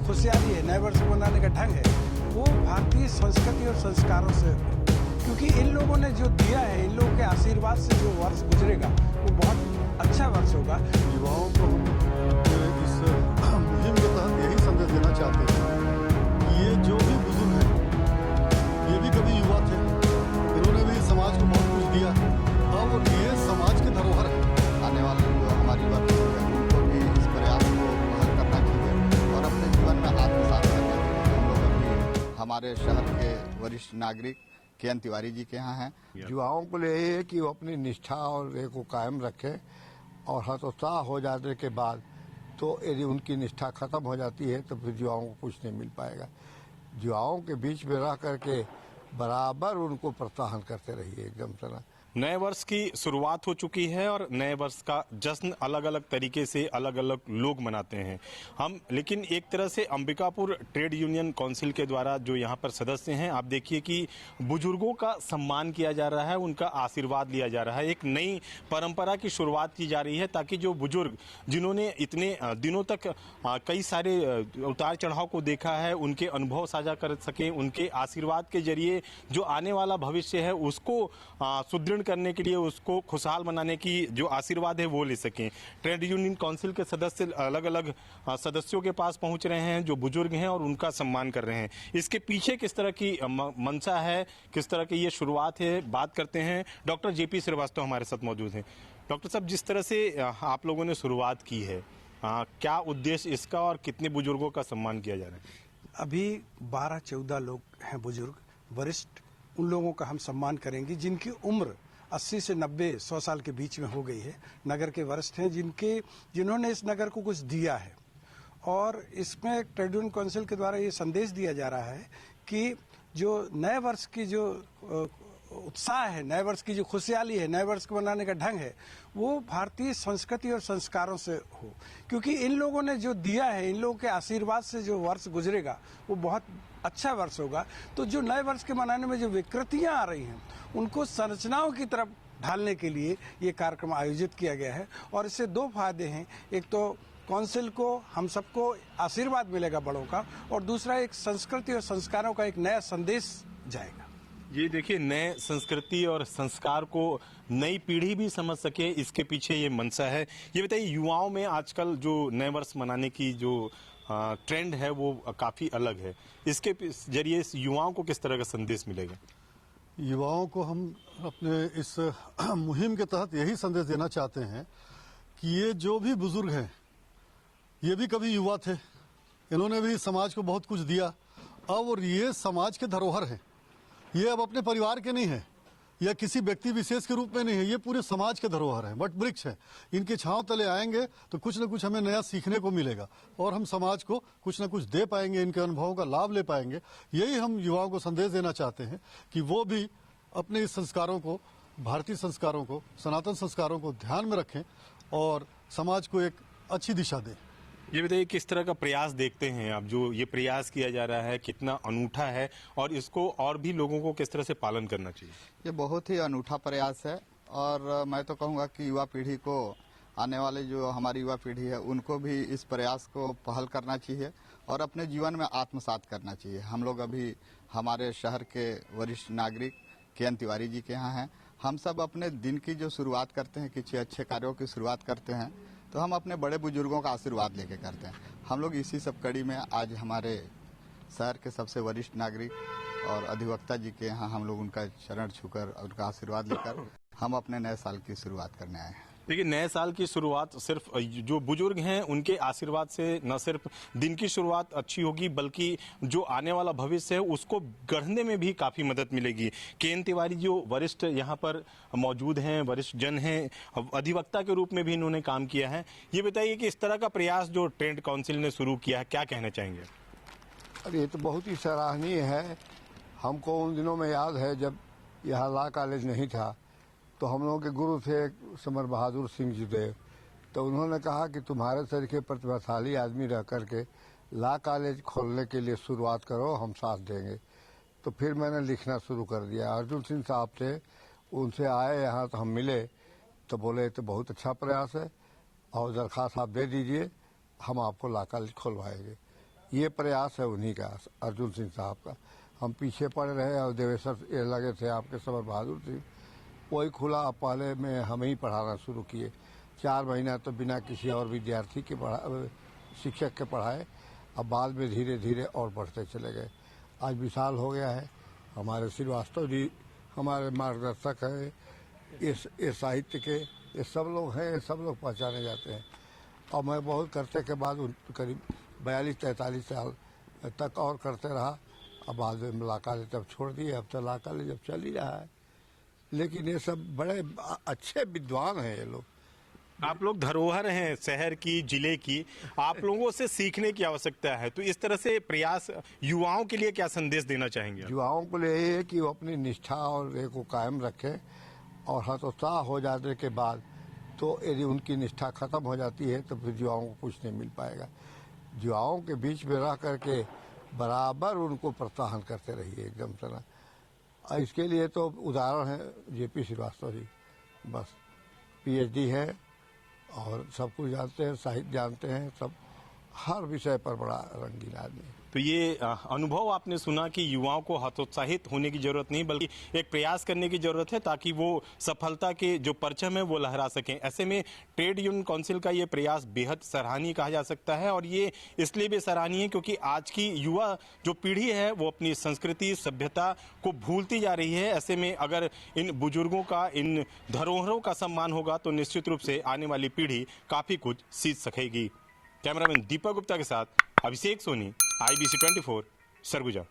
खुशहाली है, नए वर्ष को मनाने का ढंग है, वो भारतीय संस्कृति और संस्कारों से, क्योंकि इन लोगों ने जो दिया है, इन लोगों के आशीर्वाद से जो वर्ष गुजरेगा वो बहुत अच्छा वर्ष होगा। युवाओं को हम इस मुहिम के तहत यही संदेश देना चाहते हैं कि ये जो भी बुजुर्ग हैं, ये भी कभी युवा थे, इन्होंने भी समाज को बहुत कुछ दिया और ये समाज की धरोहर है। आने वाले जो हमारी युवा पीढ़ी है उनको भी इस प्रयास को बहाल करना चाहिए और अपने जीवन में आत्मसात करना चाहिए। हम लोग अभी हमारे शहर के वरिष्ठ नागरिक के.एन. तिवारी जी के यहाँ हैं। युवाओं को लिए यही है कि वो अपनी निष्ठा और एक को कायम रखें और हतोत्साह हो जाने के बाद तो यदि उनकी निष्ठा खत्म हो जाती है तो फिर युवाओं को कुछ नहीं मिल पाएगा। युवाओं के बीच में रह करके बराबर उनको प्रोत्साहन करते रहिए एकदम से ना। नए वर्ष की शुरुआत हो चुकी है और नए वर्ष का जश्न अलग अलग तरीके से अलग अलग लोग मनाते हैं हम, लेकिन एक तरह से अंबिकापुर ट्रेड यूनियन काउंसिल के द्वारा जो यहाँ पर सदस्य हैं, आप देखिए कि बुजुर्गों का सम्मान किया जा रहा है, उनका आशीर्वाद लिया जा रहा है। एक नई परंपरा की शुरुआत की जा रही है ताकि जो बुजुर्ग जिन्होंने इतने दिनों तक कई सारे उतार चढ़ाव को देखा है, उनके अनुभव साझा कर सकें, उनके आशीर्वाद के जरिए जो आने वाला भविष्य है उसको सुदृढ़ करने के लिए, उसको खुशहाल बनाने की जो आशीर्वाद है वो ले सकें। ट्रेड यूनियन काउंसिल के सदस्य अलग अलग सदस्यों के पास पहुंच रहे हैं जो बुजुर्ग हैं और उनका सम्मान कर रहे हैं। इसके पीछे किस तरह की मंशा है, किस तरह की ये शुरुआत है, बात करते हैं। डॉक्टर जेपी श्रीवास्तव हमारे साथ मौजूद हैं। डॉक्टर साहब, जिस तरह से आप लोगों ने शुरुआत की है, क्या उद्देश्य इसका और कितने बुजुर्गों का सम्मान किया जा रहा है? अभी 12-14 लोग हैं बुजुर्ग वरिष्ठ, उन लोगों का हम सम्मान करेंगे जिनकी उम्र 80 से 90-100 साल के बीच में हो गई है। नगर के वरिष्ठ हैं जिन्होंने इस नगर को कुछ दिया है और इसमें ट्रेड यूनियन काउंसिल के द्वारा ये संदेश दिया जा रहा है कि जो नए वर्ष की जो उत्साह है, नए वर्ष की जो खुशहाली है, नए वर्ष को मनाने का ढंग है, वो भारतीय संस्कृति और संस्कारों से हो, क्योंकि इन लोगों ने जो दिया है, इन लोगों के आशीर्वाद से जो वर्ष गुजरेगा वो बहुत अच्छा वर्ष होगा। तो जो नए वर्ष के मनाने में जो विकृतियां आ रही हैं उनको संरचनाओं की तरफ ढालने के लिए ये कार्यक्रम आयोजित किया गया है और इससे 2 फायदे हैं। एक तो काउंसिल को, हम सबको आशीर्वाद मिलेगा बड़ों का, और दूसरा एक संस्कृति और संस्कारों का एक नया संदेश जाएगा। ये देखिए, नए संस्कृति और संस्कार को नई पीढ़ी भी समझ सके, इसके पीछे ये मंशा है। ये बताइए, युवाओं में आजकल जो नए वर्ष मनाने की जो ट्रेंड है वो काफी अलग है, इसके जरिए युवाओं को किस तरह का संदेश मिलेगा? युवाओं को हम अपने इस मुहिम के तहत यही संदेश देना चाहते हैं कि ये जो भी बुजुर्ग हैं, ये भी कभी युवा थे, इन्होंने भी समाज को बहुत कुछ दिया और ये समाज के धरोहर हैं। ये अब अपने परिवार के नहीं है या किसी व्यक्ति विशेष के रूप में नहीं है, ये पूरे समाज के धरोहर हैं, वट वृक्ष है। इनके छांव तले आएंगे तो कुछ न कुछ हमें नया सीखने को मिलेगा और हम समाज को कुछ न कुछ दे पाएंगे, इनके अनुभवों का लाभ ले पाएंगे। यही हम युवाओं को संदेश देना चाहते हैं कि वो भी अपने इस संस्कारों को, भारतीय संस्कारों को, सनातन संस्कारों को ध्यान में रखें और समाज को एक अच्छी दिशा दें। ये बताइए, किस तरह का प्रयास देखते हैं आप, जो ये प्रयास किया जा रहा है कितना अनूठा है और इसको और भी लोगों को किस तरह से पालन करना चाहिए? ये बहुत ही अनूठा प्रयास है और मैं तो कहूँगा कि युवा पीढ़ी को, आने वाले जो हमारी युवा पीढ़ी है उनको भी इस प्रयास को पहल करना चाहिए और अपने जीवन में आत्मसात करना चाहिए। हम लोग अभी हमारे शहर के वरिष्ठ नागरिक के.एन. तिवारी जी के यहाँ हैं। हम सब अपने दिन की जो शुरुआत करते हैं, किसी अच्छे कार्यों की शुरुआत करते हैं तो हम अपने बड़े बुजुर्गों का आशीर्वाद लेके करते हैं। हम लोग इसी सब कड़ी में आज हमारे शहर के सबसे वरिष्ठ नागरिक और अधिवक्ता जी के यहाँ हम लोग उनका चरण छूकर, उनका आशीर्वाद लेकर हम अपने नए साल की शुरुआत करने आए हैं। देखिए, नए साल की शुरुआत सिर्फ जो बुजुर्ग हैं उनके आशीर्वाद से न सिर्फ दिन की शुरुआत अच्छी होगी बल्कि जो आने वाला भविष्य है उसको गढ़ने में भी काफी मदद मिलेगी। के.एन. तिवारी जो वरिष्ठ यहाँ पर मौजूद हैं, वरिष्ठ जन हैं, अधिवक्ता के रूप में भी इन्होंने काम किया है। ये बताइए कि इस तरह का प्रयास जो ट्रेड काउंसिल ने शुरू किया है, क्या कहना चाहेंगे? अरे ये तो बहुत ही सराहनीय है। हमको उन दिनों में याद है जब यहाँ लॉ कॉलेज नहीं था तो हम लोगों के गुरु थे समर बहादुर सिंह जी थे, तो उन्होंने कहा कि तुम्हारे तरीके प्रतिभाशाली आदमी रह करके लॉ कॉलेज खोलने के लिए शुरुआत करो, हम साथ देंगे। तो फिर मैंने लिखना शुरू कर दिया। अर्जुन सिंह साहब थे, उनसे आए यहाँ तो हम मिले तो बोले तो बहुत अच्छा प्रयास है और दरख्वास्त आप दे दीजिए, हम आपको लॉ कॉलेज खोलवाएंगे। ये प्रयास है उन्हीं का, अर्जुन सिंह साहब का। हम पीछे पड़ रहे और देवेश्वर ये लगे थे आपके समर बहादुर सिंह, वही खुला। पहले में हम ही पढ़ाना शुरू किए, 4 महीना तो बिना किसी और विद्यार्थी के शिक्षक के पढ़ाए। अब बाद में धीरे धीरे और बढ़ते चले गए। आज विशाल हो गया है। हमारे श्रीवास्तव जी हमारे मार्गदर्शक हैं, इस साहित्य के ये सब लोग हैं, सब लोग पहचाने जाते हैं। और मैं बहुत करते के बाद करीब 42-43 साल तक और करते रहा। अब बाद में ला कॉलेज जब छोड़ दिए, अब तो ला कॉलेज जब चल ही रहा है। लेकिन ये सब बड़े अच्छे विद्वान हैं ये लोग। आप लोग धरोहर हैं शहर की, जिले की, आप लोगों से सीखने की आवश्यकता है। तो इस तरह से प्रयास युवाओं के लिए क्या संदेश देना चाहेंगे? युवाओं को लिए यही है कि वो अपनी निष्ठा और एक को कायम रखें, और हतोत्साह हो जाने के बाद तो यदि उनकी निष्ठा खत्म हो जाती है तो फिर युवाओं को कुछ नहीं मिल पाएगा। युवाओं के बीच में रह करके बराबर उनको प्रोत्साहन करते रहिए एकदम से ना। और इसके लिए तो उदाहरण है जेपी श्रीवास्तव जी, बस PhD है और सब कुछ जानते हैं, साहित्य जानते हैं, सब हर विषय पर बड़ा रंगीन आदमी। तो ये अनुभव आपने सुना कि युवाओं को हतोत्साहित होने की जरूरत नहीं, बल्कि एक प्रयास करने की जरूरत है ताकि वो सफलता के जो परचम है वो लहरा सकें। ऐसे में ट्रेड यूनियन काउंसिल का ये प्रयास बेहद सराहनीय कहा जा सकता है, और ये इसलिए भी सराहनीय है क्योंकि आज की युवा जो पीढ़ी है वो अपनी संस्कृति सभ्यता को भूलती जा रही है। ऐसे में अगर इन बुजुर्गों का, इन धरोहरों का सम्मान होगा तो निश्चित रूप से आने वाली पीढ़ी काफी कुछ सीख सकेगी। कैमरामैन दीपक गुप्ता के साथ अभिषेक सोनी, IBC 24, सरगुजा।